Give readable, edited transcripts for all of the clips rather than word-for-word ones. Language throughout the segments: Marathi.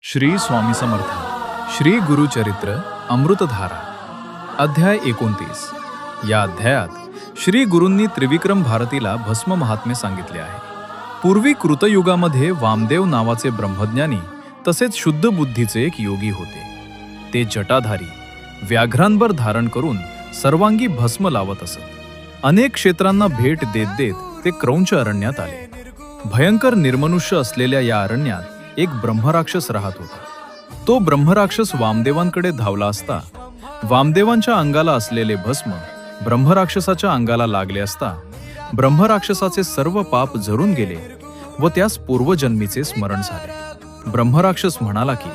श्री स्वामी समर्थ श्री गुरुचरित्र अमृतधारा अध्याय 29। या अध्यायात श्री गुरूंनी त्रिविक्रम भारतीला भस्म महात्म्य सांगितले आहे। पूर्वी कृतयुगामध्ये वामदेव नावाचे ब्रह्मज्ञानी तसेच शुद्ध बुद्धीचे एक योगी होते। ते जटाधारी व्याघ्रांवर धारण करून सर्वांगी भस्म लावत असत। अनेक क्षेत्रांना भेट देत देत ते क्रौंच अरण्यात आले। भयंकर निर्मनुष्य असलेल्या या अरण्यात एक ब्रह्मराक्षस राहत होता। तो ब्रह्मराक्षस वामदेवांकडे धावला असता वामदेवांच्या अंगाला असलेले भस्म ब्रह्मराक्षसाच्या अंगाला लागले असता ब्रह्मराक्षसाचे सर्व पाप झरून गेले व त्यास पूर्वजन्मीचे स्मरण झाले। ब्रह्मराक्षस म्हणाला की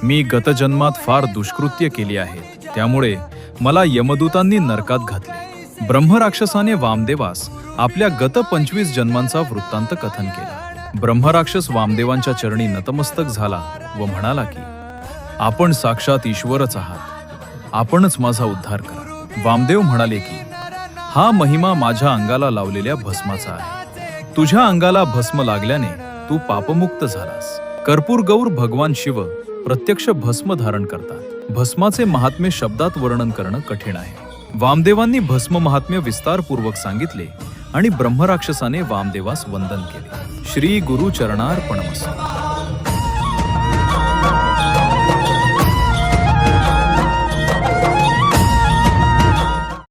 मी गतजन्मात फार दुष्कृत्य केली आहेत, त्यामुळे मला यमदूतांनी नरकात घातले। ब्रह्मराक्षसाने वामदेवास आपल्या गत 25 जन्मांचा वृत्तांत कथन केला। ब्रह्मराक्षस वामदेवांच्या चरणी नतमस्तक झाला व म्हणाला की आपण साक्षात ईश्वरच आहात, आपणच माझा उद्धार करा। वामदेव म्हणाले की हा महिमा माझ्या अंगाला लावलेल्या भस्माचा आहे। तुझ्या अंगाला भस्म लागल्याने तू पापमुक्त झालास। कर्पूर गौर भगवान शिव प्रत्यक्ष भस्म धारण करतात। भस्माचे महात्म्य शब्दात वर्णन करणं कठीण आहे। वामदेवांनी भस्म महात्म्य विस्तारपूर्वक सांगितले आणि ब्रह्मराक्षसाने वामदेवास वंदन केले। श्री गुरु चरणार्पणमस्तु।